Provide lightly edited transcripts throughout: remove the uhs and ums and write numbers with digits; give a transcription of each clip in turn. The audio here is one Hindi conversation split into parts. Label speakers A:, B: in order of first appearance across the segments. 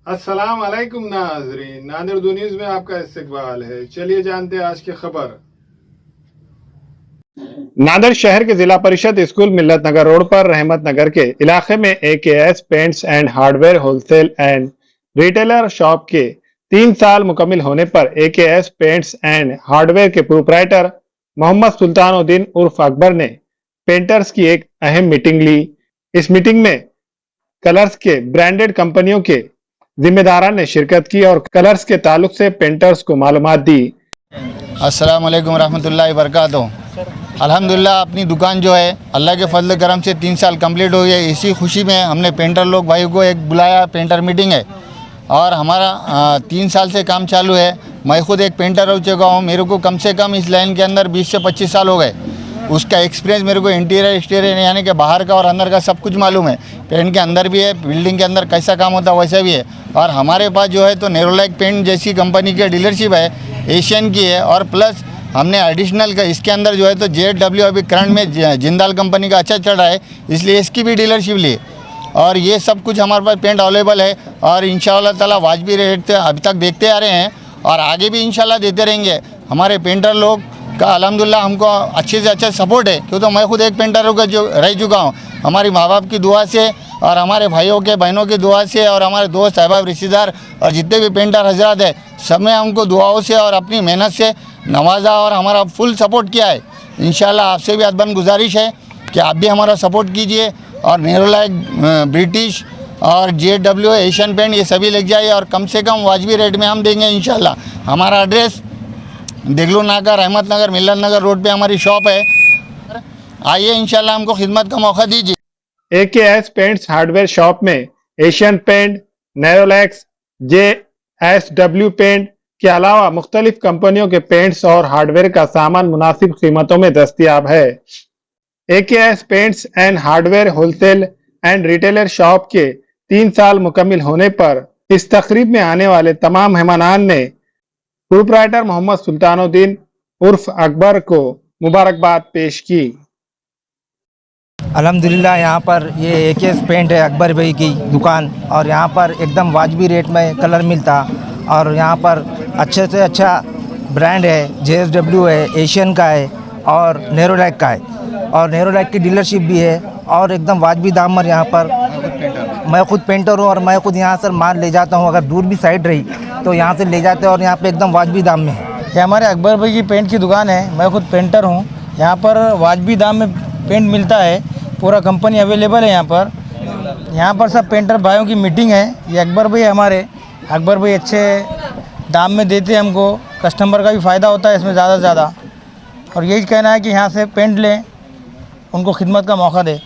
A: अस्सलाम वालेकुम नाज़रीन, नादिर उर्दू न्यूज़ में आपका इस्तकबाल है। चलिए जानते हैं आज की खबर। नादिर शहर के जिला परिषद स्कूल मिल्लत नगर रोड पर रहमत नगर के इलाके में AKS paints and hardware wholesale and retailer shop के 3 साल मुकम्मिल होने पर AKS पेंट्स एंड हार्डवेयर के प्रोप्राइटर मोहम्मद सुल्तानुद्दीन उर्फ अकबर ने पेंटर्स की एक अहम मीटिंग ली। इस मीटिंग में कलर्स के ब्रांडेड कंपनियों के जिम्मेदारान ने शिरकत की और कलर्स के ताल्लुक से पेंटर्स को मालूमात दी।
B: अस्सलाम वालेकुम रहमतुल्लाहि वबरकातुहू। अल्हम्दुलिल्लाह अपनी दुकान जो है अल्लाह के फजल करम से 3 साल कंप्लीट हो गए। इसी खुशी में हमने पेंटर लोग भाई को एक बुलाया, पेंटर मीटिंग है और हमारा 3 साल से काम चालू है। मैं खुद एक पेंटर हो चुका हूँ। मेरे को कम से कम इस लाइन के अंदर 20 से 25 साल हो गए। उसका एक्सपीरियंस मेरे को इंटीरियर एक्सटीरियर यानी कि बाहर का और अंदर का सब कुछ मालूम है। पेंट के अंदर भी है, बिल्डिंग के अंदर कैसा काम होता है वैसा भी है। और हमारे पास जो है तो नेरोलैक पेंट जैसी कंपनी की डीलरशिप है, एशियन की है। और प्लस हमने एडिशनल का इसके अंदर जो है तो JW अभी करंट में जिंदाल कंपनी का अच्छा चल रहा है, इसलिए इसकी भी डीलरशिप ली। और ये सब कुछ हमारे पास पेंट अवेलेबल है और इंशाअल्लाह ताला वाजबी रेट से अभी तक देखते आ रहे हैं और आगे भी इंशाअल्लाह देते रहेंगे। हमारे पेंटर लोग का अल्हम्दुलिल्लाह हमको अच्छे से अच्छा सपोर्ट है, क्योंकि मैं खुद एक पेंटर का जो रह चुका हूँ। हमारी माँ बाप की दुआ से और हमारे भाइयों के बहनों की दुआ से और हमारे दोस्त अहबाब रिश्तेदार और जितने भी पेंटर हजरात है सब ने हमको दुआओं से और अपनी मेहनत से नवाजा और हमारा फुल सपोर्ट किया है। इंशाल्लाह आपसे भी अदबन गुजारिश है कि आप भी हमारा सपोर्ट कीजिए और नेरोलैक ब्रिटिश और JW एशियन पेंट ये सभी लग जाइए और कम से कम वाजबी रेट में हम देंगे इंशाल्लाह। हमारा एड्रेस देगलू नाका रहमत नगर मिल्लत नगर रोड पे हमारी शॉप है। आइए इंशाल्लाह हमको खिदमत का मौका दीजिए।
A: AKS पेंट्स हार्डवेयर शॉप में Asian paint, Nerolac, JSW paint के अलावा मुख्तलिफ कंपनियों के पेंट्स और हार्डवेयर का सामान मुनासिब कीमतों में दस्तयाब है। AKS paints and hardware wholesale and retailer shop के 3 साल मुकम्मिल होने पर इस तकरीब में आने वाले तमाम मेहमानान ने प्रोप्राइटर मोहम्मद सुल्तानुद्दीन उर्फ अकबर को मुबारकबाद पेश की।
C: अल्हम्दुलिल्लाह यहाँ पर ये AKS पेंट है अकबर भाई की दुकान और यहाँ पर एकदम वाजबी रेट में कलर मिलता और यहाँ पर अच्छे से अच्छा ब्रांड है, JSW है, एशियन का है और नेरोलैक का है और नेरोलैक की डीलरशिप भी है और एकदम वाजबी दाम पर यहाँ पर मैं खुद पेंटर हूँ और मैं खुद यहाँ से माल ले जाता हूँ। अगर दूर भी साइड रही तो यहाँ से ले जाते हैं और यहाँ पे एकदम वाजबी दाम में है।
D: ये हमारे अकबर भाई की पेंट की दुकान है। मैं खुद पेंटर हूँ। यहाँ पर वाजबी दाम में पेंट मिलता है, पूरा कंपनी अवेलेबल है यहाँ पर। यहाँ पर सब पेंटर भाइयों की मीटिंग है। ये अकबर भाई हमारे अकबर भाई अच्छे दाम में देते हैं हमको, कस्टमर का भी फ़ायदा होता है इसमें ज़्यादा से ज़्यादा। और यही कहना है कि यहाँ से पेंट लें, उनको खिदमत का मौका दें।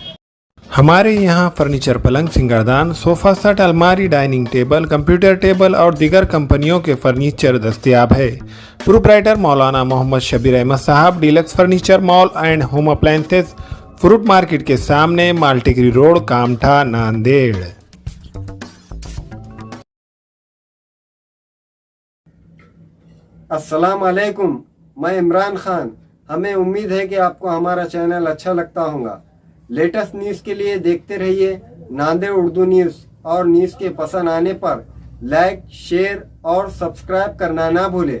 A: हमारे यहाँ फर्नीचर, पलंग, सिंगारदान, सोफ़ा सेट, अलमारी, डाइनिंग टेबल, कंप्यूटर टेबल और दीगर कंपनियों के फर्नीचर दस्तयाब है। प्रोप्राइटर मौलाना मोहम्मद शबीर अहमद साहब, deluxe furniture mall and home appliances, fruit market के सामने, माल्टिकरी रोड, कामठा, नांदेड़।
E: अस्सलाम वालेकुम, मैं इमरान खान। हमें उम्मीद है कि आपको हमारा चैनल अच्छा लगता होगा। लेटेस्ट न्यूज़ के लिए देखते रहिए नांदेड़ उर्दू न्यूज़ और न्यूज़ के पसंद आने पर लाइक, शेयर और सब्सक्राइब करना ना भूलें।